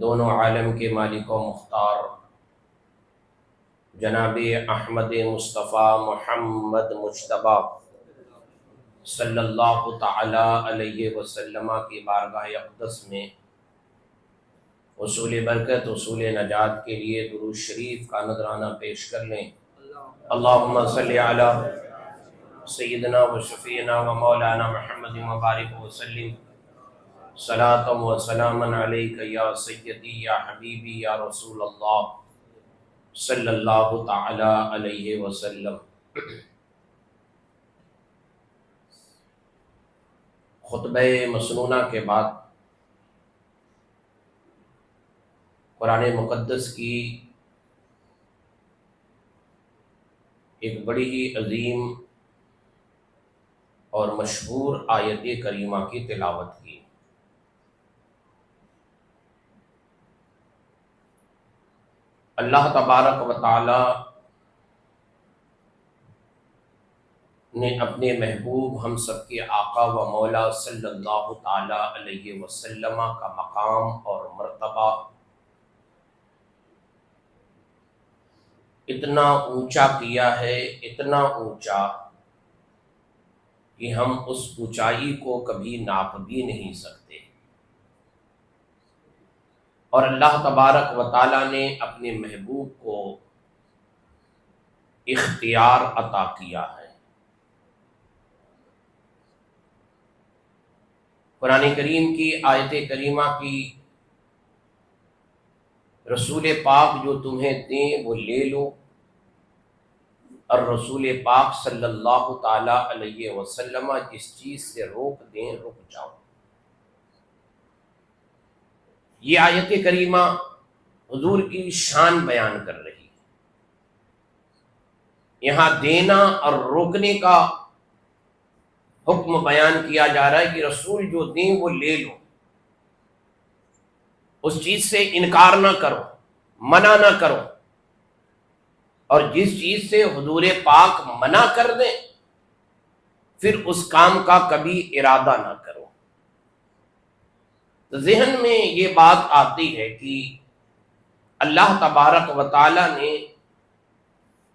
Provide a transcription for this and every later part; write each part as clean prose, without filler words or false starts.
دونوں عالم کے مالک و مختار جناب احمد مصطفیٰ محمد مجتبی صلی اللہ تعالی علیہ وسلم کی بارگاہ اقدس میں حصول برکت حصول نجات کے لیے درود شریف کا نذرانہ پیش کر لیں۔ اللہم صلی علی سیدنا و شفیعنا و مولانا محمد مبارک وسلم صلاۃ و سلاما علیک یا سیدی یا حبیبی یا رسول اللہ صلی اللہ تعالی علیہ وسلم۔ خطبہ مسنونہ کے بعد قرآن مقدس کی ایک بڑی ہی عظیم اور مشہور آیت کریمہ کی تلاوت کی۔ اللہ تبارک و تعالی نے اپنے محبوب ہم سب کے آقا و مولا صلی اللہ تعالی علیہ وسلم کا مقام اور مرتبہ اتنا اونچا کیا ہے، اتنا اونچا کہ ہم اس اونچائی کو کبھی ناپ بھی نہیں سکتے، اور اللہ تبارک و تعالی نے اپنے محبوب کو اختیار عطا کیا ہے۔ قرآن کریم کی آیت کریمہ کی رسول پاک جو تمہیں دیں وہ لے لو، اور رسول پاک صلی اللہ تعالی علیہ وسلم جس چیز سے روک دیں رک جاؤ۔ یہ آیت کریمہ حضور کی شان بیان کر رہی ہے۔ یہاں دینا اور روکنے کا حکم بیان کیا جا رہا ہے کہ رسول جو دیں وہ لے لو، اس چیز سے انکار نہ کرو، منع نہ کرو، اور جس چیز سے حضور پاک منع کر دیں پھر اس کام کا کبھی ارادہ نہ کرو۔ تو ذہن میں یہ بات آتی ہے کہ اللہ تبارک و تعالی نے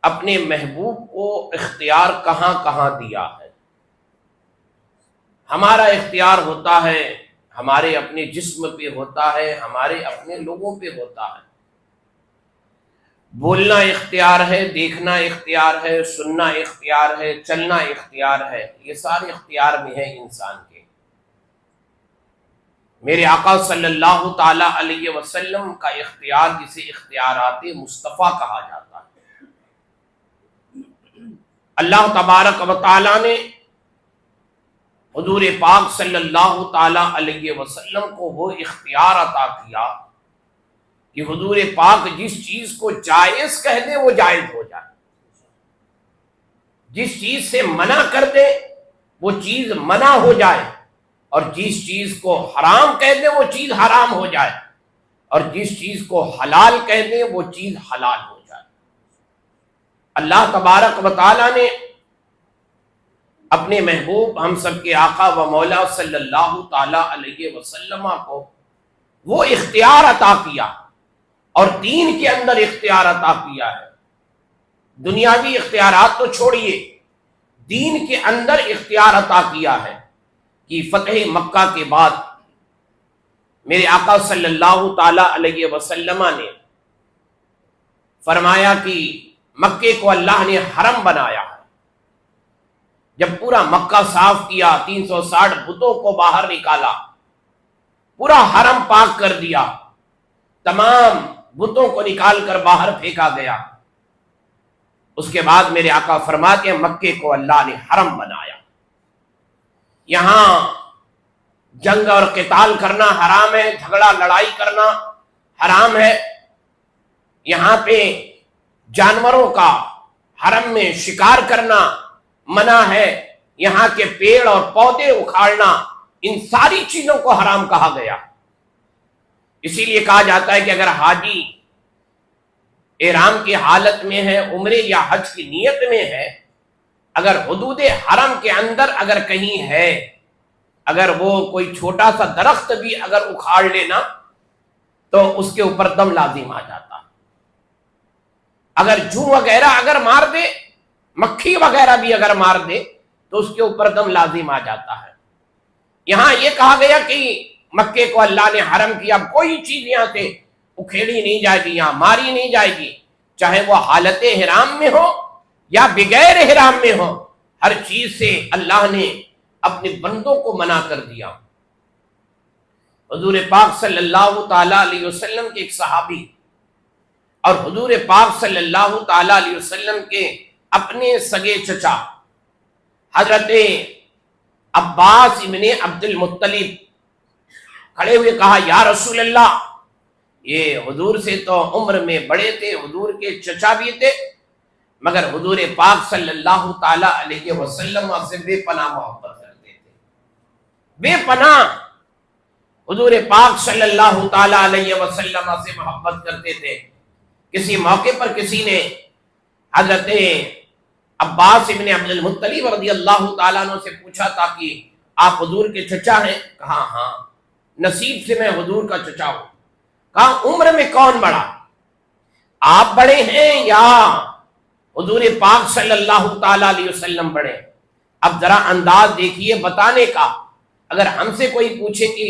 اپنے محبوب کو اختیار کہاں کہاں دیا ہے۔ ہمارا اختیار ہوتا ہے، ہمارے اپنے جسم پہ ہوتا ہے، ہمارے اپنے لوگوں پہ ہوتا ہے۔ بولنا اختیار ہے، دیکھنا اختیار ہے، سننا اختیار ہے، چلنا اختیار ہے، یہ سارے اختیار میں ہے انسان کے۔ میرے آقا صلی اللہ تعالی علیہ وسلم کا اختیار جسے اختیارات مصطفیٰ کہا جاتا ہے۔ اللہ تبارک و تعالی نے حضور پاک صلی اللہ تعالی علیہ وسلم کو وہ اختیار عطا کیا کہ حضور پاک جس چیز کو جائز کہہ دے وہ جائز ہو جائے، جس چیز سے منع کر دے وہ چیز منع ہو جائے، اور جس چیز کو حرام کہہ دے وہ چیز حرام ہو جائے، اور جس چیز کو حلال کہہ دے وہ چیز حلال ہو جائے۔ اللہ تبارک و تعالی نے اپنے محبوب ہم سب کے آقا و مولا صلی اللہ تعالی علیہ وسلم کو وہ اختیار عطا کیا، اور دین کے اندر اختیار عطا کیا ہے۔ دنیاوی اختیارات تو چھوڑیے، دین کے اندر اختیار عطا کیا ہے کہ فتح مکہ کے بعد میرے آقا صلی اللہ تعالی علیہ وسلم نے فرمایا کہ مکے کو اللہ نے حرم بنایا ہے۔ جب پورا مکہ صاف کیا، 360 بتوں کو باہر نکالا، پورا حرم پاک کر دیا، تمام بتوں کو نکال کر باہر پھینکا گیا، اس کے بعد میرے آقا فرماتے ہیں مکے کو اللہ نے حرم بنایا۔ یہاں جنگ اور قتال کرنا حرام ہے، جھگڑا لڑائی کرنا حرام ہے، یہاں پہ جانوروں کا حرم میں شکار کرنا منع ہے، یہاں کے پیڑ اور پودے اکھاڑنا، ان ساری چیزوں کو حرام کہا گیا۔ اسی لیے کہا جاتا ہے کہ اگر حاجی احرام کی حالت میں ہے، عمرے یا حج کی نیت میں ہے، اگر حدود حرم کے اندر اگر کہیں ہے، اگر وہ کوئی چھوٹا سا درخت بھی اگر اکھاڑ لینا تو اس کے اوپر دم لازم آ جاتا. اگر جوں وغیرہ اگر مار دے، مکھی وغیرہ بھی اگر مار دے تو اس کے اوپر دم لازم آ جاتا ہے. یہاں یہ کہا گیا کہ مکے کو اللہ نے حرم کیا، اب کوئی چیز یہاں سے اکھیڑی نہیں جائے گی، یہاں ماری نہیں جائے گی، چاہے وہ حالت احرام میں ہو یا بغیر احرام میں ہو، ہر چیز سے اللہ نے اپنے بندوں کو منع کر دیا. حضور پاک صلی اللہ تعالی علیہ وسلم کے ایک صحابی اور حضور پاک صلی اللہ تعالی علیہ وسلم کے اپنے سگے چچا حضرت عباس ابن عبد المطلب کھڑے ہوئے کہا یا رسول اللہ، یہ حضور سے تو عمر میں بڑے تھے، حضور کے چچا بھی تھے، مگر حضور پاک صلی اللہ تعالی علیہ وسلم سے بے پناہ محبت کرتے تھے. بے پناہ حضور پاک صلی اللہ تعالی علیہ وسلم سے محبت کرتے تھے. کسی موقع پر کسی نے حضرت عباس ابن عبد المطلب رضی اللہ تعالیٰ عنہ سے پوچھا تھا کہ آپ حضور کے چچا ہیں؟ کہا ہاں، نصیب سے میں حضور کا چچا ہوں. کہا عمر میں کون بڑا، آپ بڑے ہیں یا حضور پاک صلی اللہ تعالی علیہ وسلم بڑے؟ اب ذرا انداز دیکھیے بتانے کا. اگر ہم سے کوئی پوچھے کہ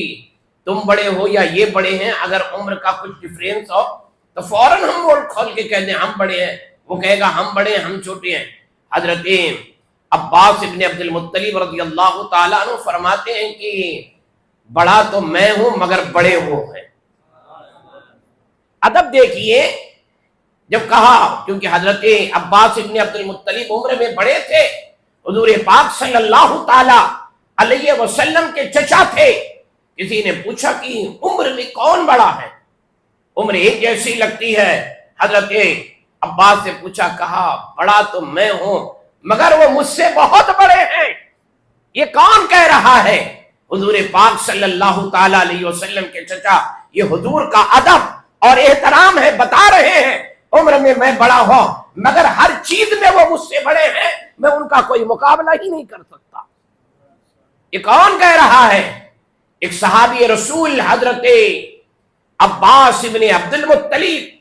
تم بڑے ہو یا یہ بڑے ہیں، اگر عمر کا کچھ ڈفرینس ہو تو فوراً ہم بول کھول کے کہہ دیں ہم بڑے ہیں، وہ کہے گا ہم بڑے ہیں ہم چھوٹے ہیں. حضرت عباس ابن عبد المطلب رضی اللہ تعالیٰ عنہ فرماتے ہیں کہ بڑا تو میں ہوں مگر بڑے وہ ہیں. ادب دیکھیے، جب کہا کیونکہ حضرت عباس ابن عبد المطلب عمر میں بڑے تھے، حضور پاک صلی اللہ تعالی علیہ وسلم کے چچا تھے. کسی نے پوچھا کہ عمر میں کون بڑا ہے؟ عمر ایک جیسی لگتی ہے. حضرت عباس سے پوچھا، کہا بڑا تو میں ہوں مگر وہ مجھ سے بہت بڑے ہیں. یہ کون کہہ رہا ہے؟ حضور پاک صلی اللہ تعالی علیہ وسلم کے چچا. یہ حضور کا ادب اور احترام ہے، بتا رہے ہیں عمر میں بڑا ہوں مگر ہر چیز میں وہ مجھ سے بڑے ہیں، میں ان کا کوئی مقابلہ ہی نہیں کر سکتا. یہ کون کہہ رہا ہے؟ ایک صحابی رسول حضرت عباس ابن عبد المطلب.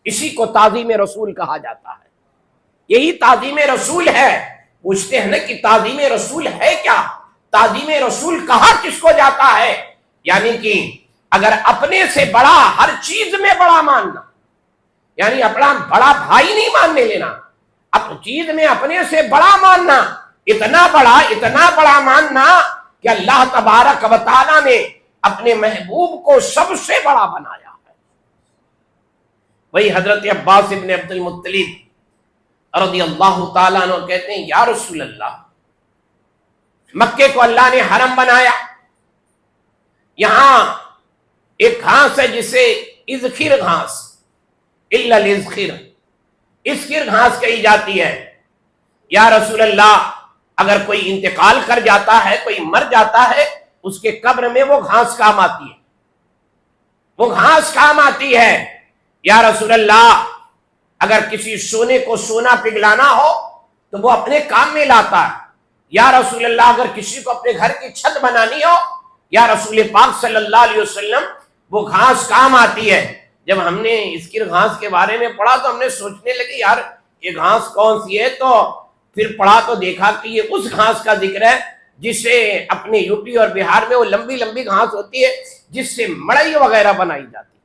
اسی کو تعظیم رسول کہا جاتا ہے. یہی تعظیم رسول ہے. پوچھتے ہیں نا کہ تعظیم رسول ہے کیا؟ تعظیم رسول کہا کس کو جاتا ہے؟ یعنی کہ اگر اپنے سے بڑا ہر چیز میں بڑا ماننا، یعنی اپنا بڑا بھائی نہیں ماننے لینا، اب چیز میں اپنے سے بڑا ماننا، اتنا بڑا ماننا کہ اللہ تبارک و تعالیٰ نے اپنے محبوب کو سب سے بڑا بنایا ہے. وہی حضرت عباس ابن عبد المطلب رضی اللہ تعالیٰ عنہ کہتے ہیں یا رسول اللہ، مکے کو اللہ نے حرم بنایا، یہاں ایک گھاس ہے جسے اذخر گھاس، الا الاذخر، اذخر گھاس کہی جاتی ہے. یا رسول اللہ، اگر کوئی انتقال کر جاتا ہے، کوئی مر جاتا ہے، اس کے قبر میں وہ گھاس کام آتی ہے، وہ گھاس کام آتی ہے. یا رسول اللہ، اگر کسی سونے کو سونا پگھلانا ہو تو وہ اپنے کام میں لاتا ہے. یا رسول اللہ، اگر کسی کو اپنے گھر کی چھت بنانی ہو، یا رسول پاک صلی اللہ علیہ وسلم، وہ گھاس کام آتی ہے. جب ہم نے اس کی گھاس کے بارے میں پڑھا تو ہم نے سوچنے لگے یار یہ گھاس کون سی ہے، تو پھر پڑھا تو دیکھا کہ یہ اس گھاس کا ذکر ہے جسے اپنے یو پی اور بہار میں وہ لمبی لمبی گھاس ہوتی ہے جس سے مڑئی وغیرہ بنائی جاتی،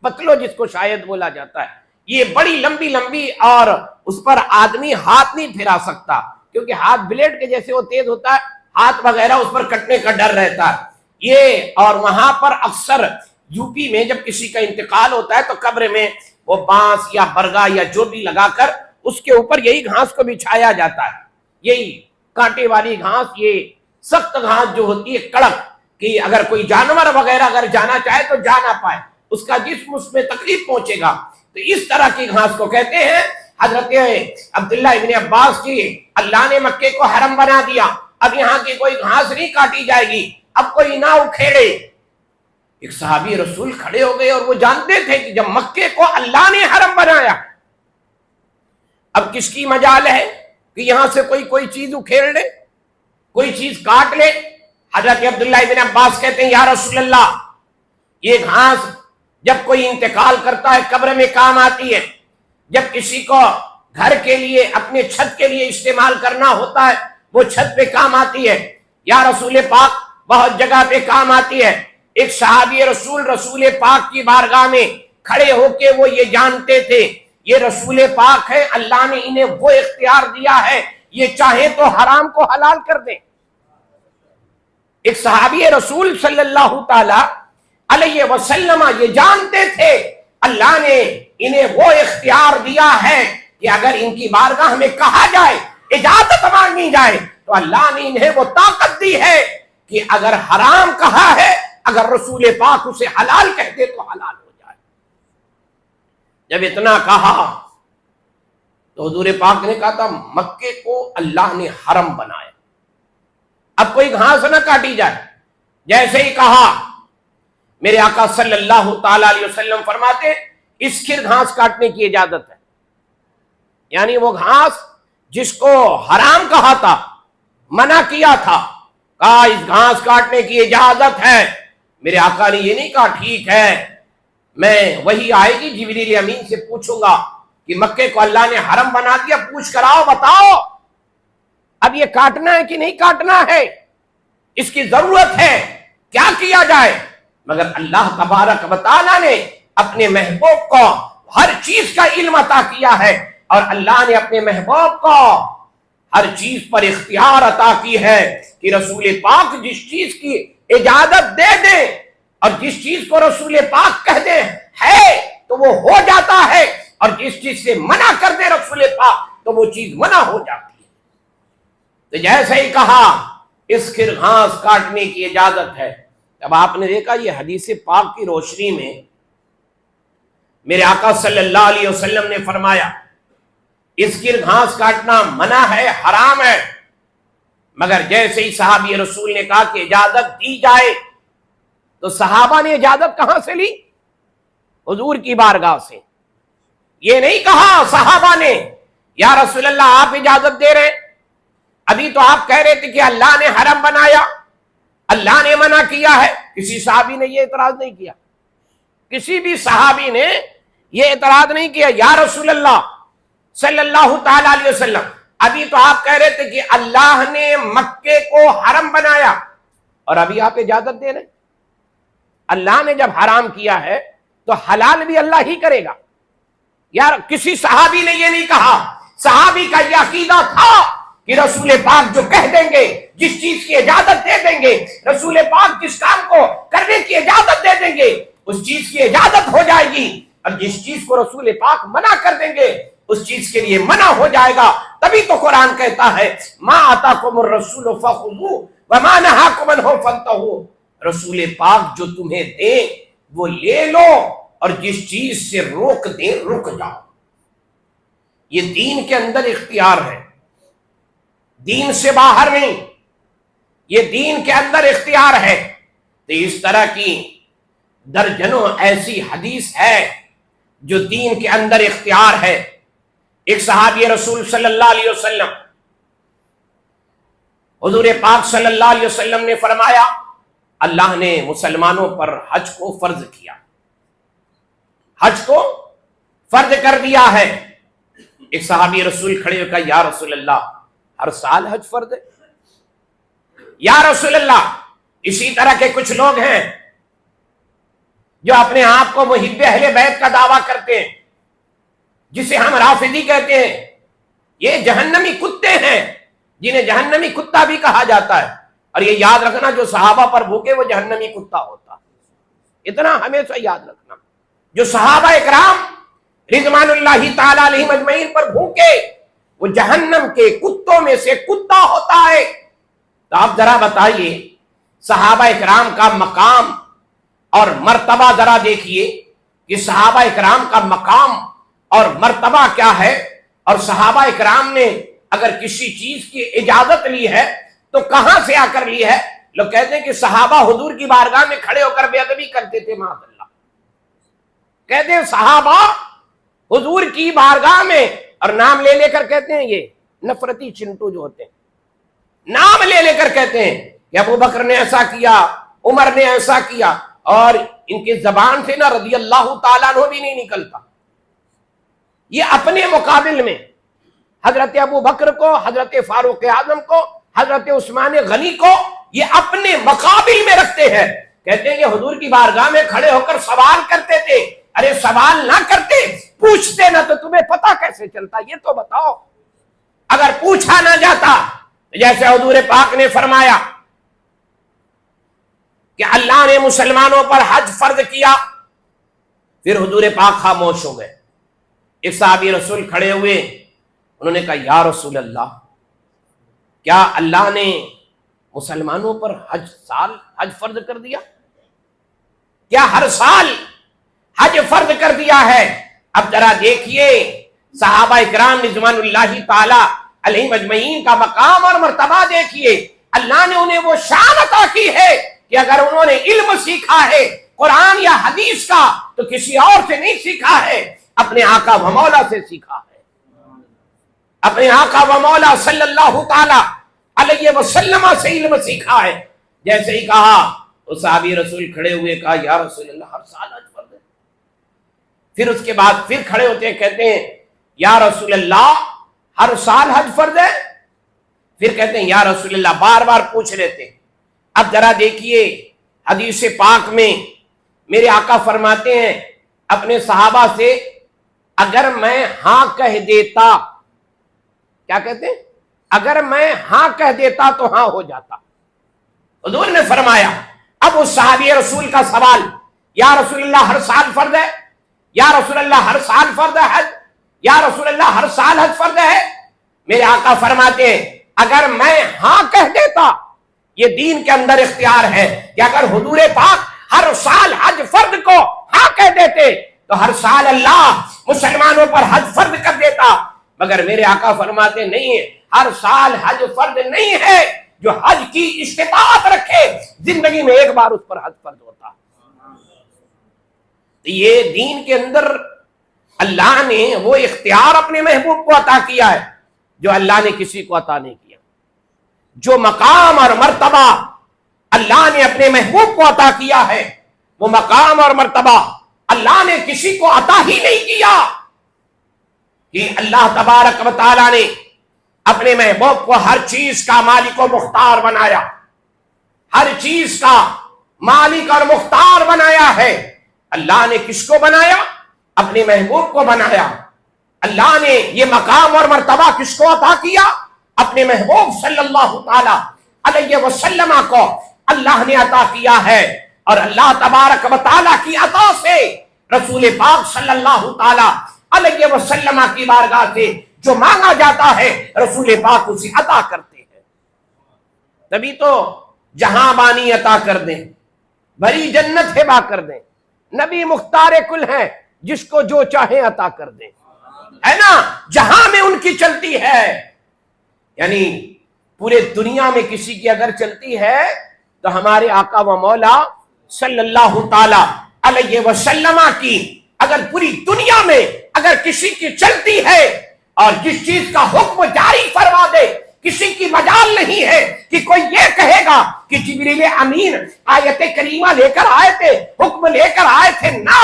پتلو جس کو شاید بولا جاتا ہے. یہ بڑی لمبی لمبی اور اس پر آدمی ہاتھ نہیں پھیرا سکتا کیونکہ ہاتھ بلیڈ کے جیسے وہ تیز ہوتا ہے، ہاتھ وغیرہ اس پر کٹنے کا ڈر رہتا ہے. یہ اور وہاں پر اکثر یو پی میں جب کسی کا انتقال ہوتا ہے تو قبر میں وہ بانس یا برگا یا جو بھی لگا کر اس کے اوپر یہی گھاس کو بچھایا جاتا ہے. یہی کانٹے والی گھاس، یہ سخت گھاس جو ہوتی ہے کڑک، کہ اگر کوئی جانور وغیرہ اگر جانا چاہے تو جا نہ پائے، اس کا جسم اس میں تکلیف پہنچے گا. تو اس طرح کی گھاس کو کہتے ہیں. حضرت عبداللہ ابن عباس کی اللہ نے مکے کو حرم بنا دیا، اب یہاں کی کوئی گھاس نہیں کاٹی جائے گی، اب کوئی نہ اکھیڑے. ایک صحابی رسول کھڑے ہو گئے اور وہ جانتے تھے کہ جب مکے کو اللہ نے حرم بنایا، اب کس کی مجال ہے کہ یہاں سے کوئی چیز اکھیڑ لے، کوئی چیز کاٹ لے. حضرت عبداللہ ابن عباس کہتے ہیں یا رسول اللہ، یہ گھاس جب کوئی انتقال کرتا ہے قبر میں کام آتی ہے، جب کسی کو گھر کے لیے اپنے چھت کے لیے استعمال کرنا ہوتا ہے وہ چھت پہ کام آتی ہے، یا رسول پاک بہت جگہ پہ کام آتی ہے۔ ایک صحابی رسول پاک کی بارگاہ میں کھڑے ہو کے وہ یہ جانتے تھے یہ رسول پاک ہے، اللہ نے انہیں وہ اختیار دیا ہے یہ چاہیں تو حرام کو حلال کر دیں۔ ایک صحابی رسول صلی اللہ تعالی علیہ وسلم یہ جانتے تھے اللہ نے انہیں وہ اختیار دیا ہے کہ اگر ان کی بارگاہ میں کہا جائے، اجازت مانگی جائے، تو اللہ نے انہیں وہ طاقت دی ہے کہ اگر حرام کہا ہے، اگر رسول پاک اسے حلال کہہ دے تو حلال ہو جائے۔ جب اتنا کہا تو حضور پاک نے کہا تھا مکے کو اللہ نے حرم بنایا، اب کوئی گھاس نہ کاٹی جائے۔ جیسے ہی کہا میرے آقا صلی اللہ تعالی علیہ وسلم فرماتے اس کھر گھاس کاٹنے کی اجازت ہے، یعنی وہ گھاس جس کو حرام کہا تھا، منع کیا تھا، کہا اس گھاس کاٹنے کی اجازت ہے۔ میرے آقا نے یہ نہیں کہا ٹھیک ہے میں وہی آئے گی جبریل امین سے پوچھوں گا کہ مکے کو اللہ نے حرم بنا دیا، پوچھ کر آؤ بتاؤ اب یہ کاٹنا ہے کہ نہیں کاٹنا ہے، اس کی ضرورت ہے، کیا کیا جائے۔ مگر اللہ تبارک و تعالیٰ نے اپنے محبوب کو ہر چیز کا علم عطا کیا ہے، اور اللہ نے اپنے محبوب کو ہر چیز پر اختیار عطا کی ہے کہ رسول پاک جس چیز کی اجازت دے دیں اور جس چیز کو رسول پاک کہہ دیں ہے تو وہ ہو جاتا ہے، اور جس چیز سے منع کر دے رسول پاک تو وہ چیز منع ہو جاتی ہے۔ تو جیسے ہی کہا اس کھر گھاس کاٹنے کی اجازت ہے، اب آپ نے دیکھا یہ حدیث پاک کی روشنی میں میرے آقا صلی اللہ علیہ وسلم نے فرمایا اس کھر گھاس کاٹنا منع ہے، حرام ہے، مگر جیسے ہی صحابی رسول نے کہا کہ اجازت دی جائے تو صحابہ نے اجازت کہاں سے لی؟ حضور کی بارگاہ سے۔ یہ نہیں کہا صحابہ نے یا رسول اللہ آپ اجازت دے رہے، ابھی تو آپ کہہ رہے تھے کہ اللہ نے حرم بنایا، اللہ نے منع کیا ہے۔ کسی صحابی نے یہ اعتراض نہیں کیا، کسی بھی صحابی نے یہ اعتراض نہیں کیا یا رسول اللہ صلی اللہ تعالی علیہ وسلم ابھی تو آپ کہہ رہے تھے کہ اللہ نے مکے کو حرم بنایا اور ابھی آپ اجازت دے رہے۔ اللہ نے جب حرام کیا ہے تو حلال بھی اللہ ہی کرے گا۔ یار کسی صحابی نے یہ نہیں کہا، صحابی کا یہ عقیدہ تھا کہ رسول پاک جو کہہ دیں گے، جس چیز کی اجازت دے دیں گے، رسول پاک جس کام کو کرنے کی اجازت دے دیں گے اس چیز کی اجازت ہو جائے گی، اور جس چیز کو رسول پاک منع کر دیں گے اس چیز کے لیے منع ہو جائے گا۔ تبھی تو قرآن کہتا ہے ما آتاکم الرسول فخذوہ وما نہاکم عنہ فانتہوا، رسول پاک جو تمہیں دیں وہ لے لو اور جس چیز سے روک دیں رک جاؤ۔ یہ دین کے اندر اختیار ہے، دین سے باہر نہیں، یہ دین کے اندر اختیار ہے۔ تو اس طرح کی درجنوں ایسی حدیث ہے جو دین کے اندر اختیار ہے۔ ایک صحابی رسول صلی اللہ علیہ وسلم، حضور پاک صلی اللہ علیہ وسلم نے فرمایا اللہ نے مسلمانوں پر حج کو فرض کیا، حج کو فرض کر دیا ہے۔ ایک صحابی رسول کھڑے ہو کہا یا رسول اللہ ہر سال حج فرض ہے؟ یا رسول اللہ اسی طرح کے کچھ لوگ ہیں جو اپنے آپ کو محب اہل بیت کا دعویٰ کرتے ہیں، جسے ہم رافضی کہتے ہیں، یہ جہنمی کتے ہیں جنہیں جہنمی کتا بھی کہا جاتا ہے، اور یہ یاد رکھنا جو صحابہ پر بھوکے وہ جہنمی کتا ہوتا، اتنا ہمیشہ یاد رکھنا۔ جو صحابہ اکرام رضوان اللہ تعالی علیہم اجمعین پر بھوکے وہ جہنم کے کتوں میں سے کتا ہوتا ہے۔ تو آپ ذرا بتائیے صحابہ اکرام کا مقام اور مرتبہ ذرا دیکھیے کہ صحابہ اکرام کا مقام اور مرتبہ کیا ہے، اور صحابہ اکرام نے اگر کسی چیز کی اجازت لی ہے تو کہاں سے آ کر لی ہے؟ لوگ کہتے ہیں کہ صحابہ حضور کی بارگاہ میں کھڑے ہو کر بے ادبی کرتے تھے، معاذ اللہ، کہتے ہیں صحابہ حضور کی بارگاہ میں، اور نام لے لے کر کہتے ہیں، یہ نفرتی چنٹو جو ہوتے ہیں نام لے لے کر کہتے ہیں کہ ابو بکر نے ایسا کیا، عمر نے ایسا کیا، اور ان کی زبان سے نہ رضی اللہ تعالیٰ عنہ بھی نہیں نکلتا. یہ اپنے مقابل میں حضرت ابو بکر کو، حضرت فاروق اعظم کو، حضرت عثمان غنی کو یہ اپنے مقابل میں رکھتے ہیں. کہتے ہیں کہ حضور کی بارگاہ میں کھڑے ہو کر سوال کرتے تھے. ارے سوال نہ کرتے، پوچھتے نہ تو تمہیں پتہ کیسے چلتا؟ یہ تو بتاؤ. اگر پوچھا نہ جاتا، جیسے حضور پاک نے فرمایا کہ اللہ نے مسلمانوں پر حج فرض کیا، پھر حضور پاک خاموش ہو گئے. ایک صحابی رسول کھڑے ہوئے، انہوں نے کہا یا رسول اللہ، کیا اللہ نے مسلمانوں پر حج فرض کر دیا؟ کیا ہر سال حج فرض کر دیا ہے؟ اب ذرا دیکھیے صحابہ اکرام رضوان اللہ تعالی علیہم اجمعین کا مقام اور مرتبہ دیکھیے. اللہ نے انہیں وہ شان عطا کی ہے کہ اگر انہوں نے علم سیکھا ہے قرآن یا حدیث کا تو کسی اور سے نہیں سیکھا ہے، اپنے آقا و مولا سے سیکھا ہے. اپنے آقا و مولا صلی اللہ تعالی علیہ وسلم سے علم سیکھا ہے. جیسے ہی کہا وہ صحابی رسول کھڑے ہوئے، کہا یا رسول اللہ ہر سال حج فرض ہے. پھر اس کے بعد پھر کھڑے ہوتے ہیں، کہتے ہیں یا رسول اللہ ہر سال حج فرض ہے. پھر کہتے ہیں یا رسول اللہ، بار بار پوچھ لیتے. اب ذرا دیکھیے حدیث پاک میں میرے آقا فرماتے ہیں اپنے صحابہ سے، اگر میں ہاں کہہ دیتا، کیا کہتے ہیں؟ اگر میں ہاں کہہ دیتا تو ہاں ہو جاتا. حضور نے فرمایا، اب اس صحابی رسول کا سوال، یا رسول اللہ ہر سال فرض ہے، یا رسول اللہ ہر سال فرض ہے حج، یا رسول اللہ ہر سال حج فرض ہے. میرے آقا فرماتے ہیں اگر میں ہاں کہہ دیتا، یہ دین کے اندر اختیار ہے کہ اگر حضور پاک ہر سال حج فرض کو ہاں کہہ دیتے تو ہر سال اللہ مسلمانوں پر حج فرض کر دیتا. مگر میرے آقا فرماتے نہیں، ہر سال حج فرض نہیں ہے. جو حج کی استطاعت رکھے زندگی میں ایک بار اس پر حج فرض ہوتا. یہ دین کے اندر اللہ نے وہ اختیار اپنے محبوب کو عطا کیا ہے جو اللہ نے کسی کو عطا نہیں کیا. جو مقام اور مرتبہ اللہ نے اپنے محبوب کو عطا کیا ہے، وہ مقام اور مرتبہ اللہ نے کسی کو عطا ہی نہیں کیا. کہ اللہ تبارک و تعالی نے اپنے محبوب کو ہر چیز کا مالک و مختار بنایا، ہر چیز کا مالک اور مختار بنایا ہے. اللہ نے کس کو بنایا؟ اپنے محبوب کو بنایا. اللہ نے یہ مقام اور مرتبہ کس کو عطا کیا؟ اپنے محبوب صلی اللہ تعالی علیہ وسلم کو اللہ نے عطا کیا ہے. اور اللہ تبارک و تعالی کی عطا سے رسول پاک صلی اللہ تعالی علیہ وسلم کی بارگاہ سے جو مانگا جاتا ہے رسول پاک اسے عطا کرتے ہیں. تبھی تو جہاں بانی عطا کر دیں، بھری جنت ہبا کر دیں. نبی مختار کل ہے، جس کو جو چاہے عطا کر دیں، ہے نا. جہاں میں ان کی چلتی ہے، یعنی پورے دنیا میں کسی کی اگر چلتی ہے تو ہمارے آقا و مولا صلی اللہ تعالی علیہ وسلم کی اگر پوری دنیا میں اگر کسی کی چلتی ہے اور جس چیز کا حکم جاری فرما دے، کسی کی مجال نہیں ہے کہ کوئی یہ کہے گا کہ جبریل امین آیت کریمہ لے کر آئے تھے، حکم لے کر آئے تھے. نہ،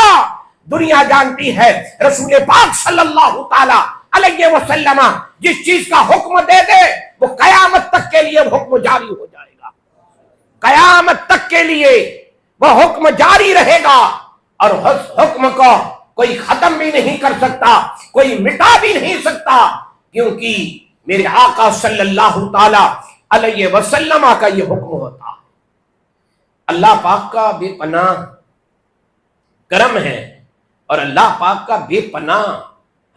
دنیا جانتی ہے رسول پاک صلی اللہ تعالی علیہ وسلم جس چیز کا حکم دے دے وہ قیامت تک کے لیے حکم جاری ہو جائے گا. قیامت تک کے لیے وہ حکم جاری رہے گا اور حکم کو کوئی ختم بھی نہیں کر سکتا، کوئی مٹا بھی نہیں سکتا، کیونکہ میرے آقا صلی اللہ تعالی علیہ وسلم کا یہ حکم ہوتا ہے. اللہ پاک کا بے پناہ کرم ہے اور اللہ پاک کا بے پناہ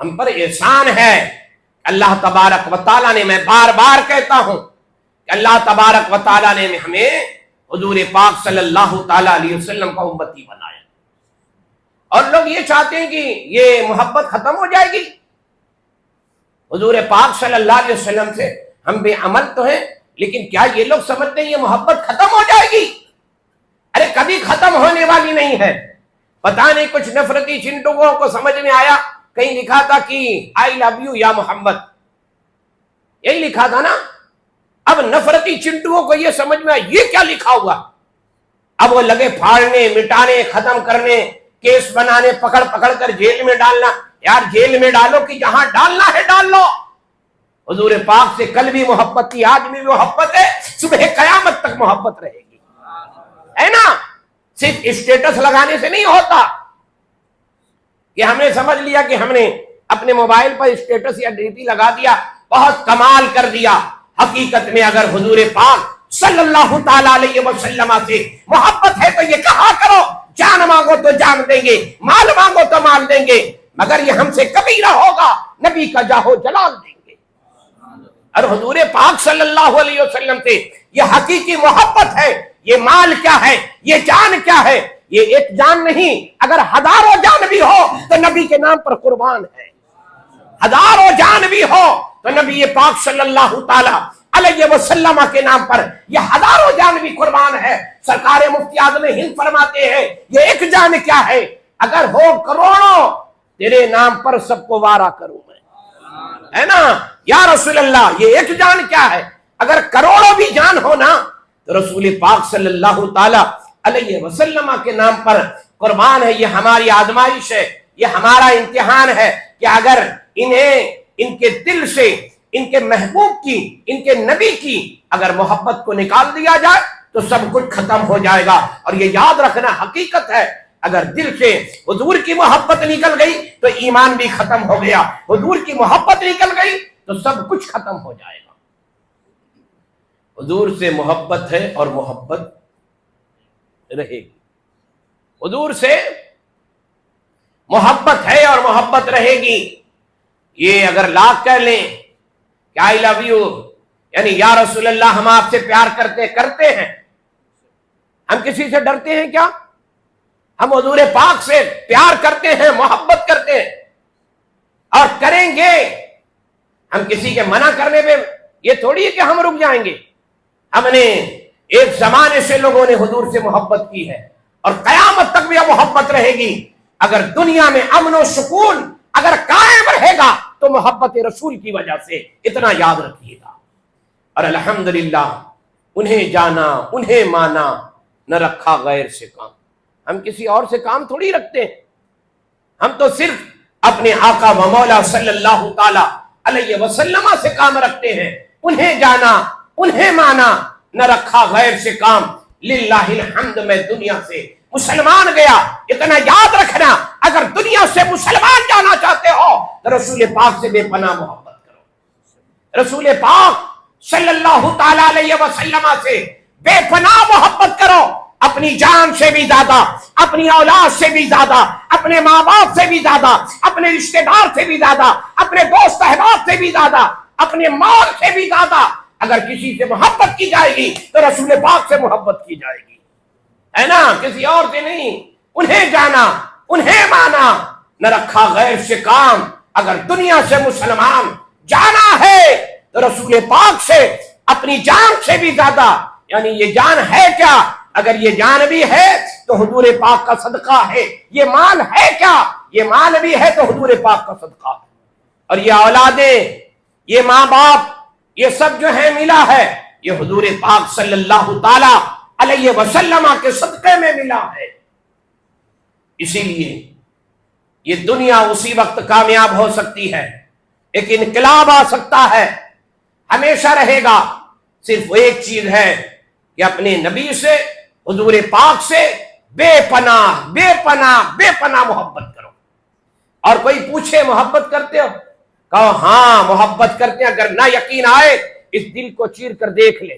ہم پر احسان ہے. اللہ تبارک و تعالیٰ نے، میں بار بار کہتا ہوں کہ اللہ تبارک و تعالیٰ نے ہمیں حضور پاک صلی اللہ تعالیٰ علیہ وسلم کا امتی بنایا. اور لوگ یہ چاہتے ہیں کہ یہ محبت ختم ہو جائے گی. حضور پاک صلی اللہ علیہ وسلم سے ہم بے عمل تو ہیں، لیکن کیا یہ لوگ سمجھتے ہیں یہ محبت ختم ہو جائے گی؟ ارے کبھی ختم ہونے والی نہیں ہے. پتہ نہیں کچھ نفرتی چنٹووں کو سمجھ میں آیا، کہیں لکھا تھا کہ آئی لو یو یا محمد، یہی لکھا تھا نا. اب نفرتی چنٹووں کو یہ سمجھ میں آیا یہ کیا لکھا ہوا. اب وہ لگے پھاڑنے، مٹانے، ختم کرنے، کیس بنانے، پکڑ پکڑ کر جیل میں ڈالنا۔ یار جیل میں ڈالو کہ جہاں ڈالنا ہے ڈال لو۔ حضور پاک سے کل بھی محبت تھی، آج بھی محبت ہے، صبح قیامت تک محبت رہے گی، ہے نا؟ صرف اسٹیٹس لگانے سے نہیں ہوتا کہ ہم نے سمجھ لیا کہ ہم نے اپنے موبائل پر اسٹیٹس یا ڈی پی لگا دیا، بہت کمال کر دیا۔ حقیقت میں اگر حضور پاک صلی اللہ تعالی علیہ وسلم سے محبت ہے تو یہ کہا کرو، جان مانگو تو جان دیں گے، مال مانگو تو مال دیں گے، مگر یہ ہم سے کبھی نہ ہوگا، نبی کا جاہو جلال دیں گے۔ اور حضور پاک صلی اللہ علیہ وسلم سے یہ حقیقی محبت ہے۔ یہ مال کیا ہے، یہ جان کیا ہے؟ یہ ایک جان نہیں، اگر ہزاروں جان بھی ہو تو نبی کے نام پر قربان ہے۔ ہزاروں جان بھی ہو تو نبی پاک صلی اللہ تعالی علیہ وسلم کے نام پر یہ ہزاروں جان بھی قربان ہے۔ سرکار مفتی اعظم ہند فرماتے ہیں یہ ایک جان کیا ہے، اگر ہو کروڑوں تیرے نام پر سب کو وارا کروں میں، ہے نا؟ یا رسول اللہ یہ ایک جان کیا ہے، اگر کروڑوں بھی جان ہو نا تو رسول پاک صلی اللہ تعالی علیہ وسلم کے نام پر قربان ہے۔ یہ ہماری آزمائش ہے، یہ ہمارا امتحان ہے کہ اگر انہیں ان کے دل سے ان کے محبوب کی، ان کے نبی کی اگر محبت کو نکال دیا جائے تو سب کچھ ختم ہو جائے گا۔ اور یہ یاد رکھنا حقیقت ہے، اگر دل سے حضور کی محبت نکل گئی تو ایمان بھی ختم ہو گیا، حضور کی محبت نکل گئی تو سب کچھ ختم ہو جائے گا۔ حضور سے محبت ہے اور محبت رہے گی، حضور سے محبت ہے اور محبت رہے گی۔ یہ اگر لاکھ کہہ لیں کہ آئی لو یو، یعنی یا رسول اللہ ہم آپ سے پیار کرتے ہیں، ہم کسی سے ڈرتے ہیں کیا؟ ہم حضور پاک سے پیار کرتے ہیں، محبت کرتے ہیں اور کریں گے۔ ہم کسی کے منع کرنے پہ یہ تھوڑی ہے کہ ہم رک جائیں گے۔ ہم نے ایک زمانے سے لوگوں نے حضور سے محبت کی ہے اور قیامت تک بھی محبت رہے گی۔ اگر دنیا میں امن و سکون اگر قائم رہے گا تو محبت رسول کی وجہ سے، اتنا یاد رکھیے گا۔ اور الحمدللہ انہیں جانا، انہیں مانا، نہ رکھا غیر سے کام۔ ہم کسی اور سے کام تھوڑی رکھتے ہیں، ہم تو صرف اپنے آقا و مولا صلی اللہ تعالی علیہ وسلم سے کام رکھتے ہیں۔ انہیں جانا، انہیں مانا، نہ رکھا غیر سے کام۔ للہ الحمد میں دنیا سے مسلمان گیا، اتنا یاد رکھنا، اگر دنیا سے مسلمان جانا چاہتے ہو تو رسول پاک سے بے پناہ محبت کرو، رسول پاک صلی اللہ تعالی علیہ وسلم سے بے پناہ محبت کرو، اپنی جان سے بھی زیادہ، اپنی اولاد سے بھی زیادہ، اپنے ماں باپ سے بھی زیادہ، اپنے رشتہ دار سے بھی زیادہ، اپنے دوست احباب سے بھی زیادہ، اپنے مال سے بھی زیادہ اگر کسی سے محبت کی جائے گی تو رسول پاک سے محبت کی جائے گی، ہے نا؟ کسی اور سے نہیں۔ انہیں جانا، انہیں مانا، نہ رکھا غیر سے کام۔ اگر دنیا سے مسلمان جانا ہے تو رسول پاک سے اپنی جان سے بھی زیادہ، یعنی یہ جان ہے کیا؟ اگر یہ جان بھی ہے تو حضور پاک کا صدقہ ہے۔ یہ مال ہے کیا؟ یہ مال بھی ہے تو حضور پاک کا صدقہ ہے۔ اور یہ اولادیں، یہ ماں باپ، یہ سب جو ہے ملا ہے، یہ حضور پاک صلی اللہ تعالی علیہ وسلم کے صدقے میں ملا ہے۔ اسی لیے یہ دنیا اسی وقت کامیاب ہو سکتی ہے، ایک انقلاب آ سکتا ہے، ہمیشہ رہے گا۔ صرف ایک چیز ہے کہ اپنے نبی سے، حضور پاک سے بے پناہ بے پناہ بے پناہ محبت کرو۔ اور کوئی پوچھے محبت کرتے ہو؟ کہو ہاں محبت کرتے ہیں۔ اگر نہ یقین آئے اس دل کو چیر کر دیکھ لے،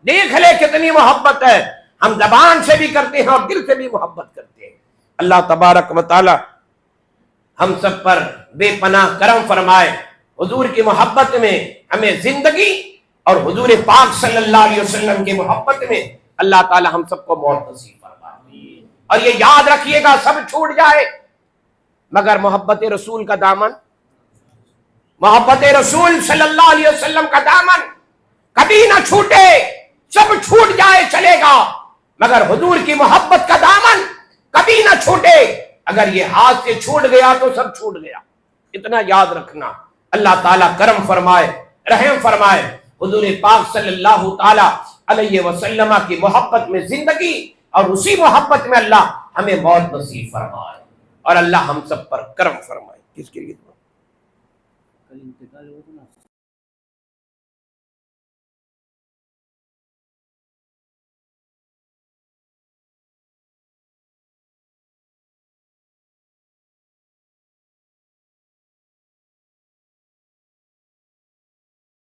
دیکھ لے کتنی محبت ہے۔ ہم زبان سے بھی کرتے ہیں اور دل سے بھی محبت کرتے ہیں۔ اللہ تبارک و تعالی ہم سب پر بے پناہ کرم فرمائے، حضور کی محبت میں ہمیں زندگی اور حضور پاک صلی اللہ علیہ وسلم کی محبت میں اللہ تعالی ہم سب کو موت نصیب فرمائے۔ اور یہ یاد رکھیے گا سب چھوٹ جائے مگر محبت رسول کا دامن، محبت رسول صلی اللہ علیہ وسلم کا دامن کبھی نہ چھوٹے۔ سب چھوٹ جائے چلے گا مگر حضور کی محبت کا دامن کبھی نہ چھوٹے۔ اگر یہ ہاتھ سے چھوٹ گیا تو سب چھوٹ گیا، اتنا یاد رکھنا۔ اللہ تعالیٰ کرم فرمائے، رحم فرمائے، حضور پاک صلی اللہ تعالی علیہ وسلم کی محبت میں زندگی اور اسی محبت میں اللہ ہمیں موت نصیب فرمائے اور اللہ ہم سب پر کرم فرمائے. کس کے لیے؟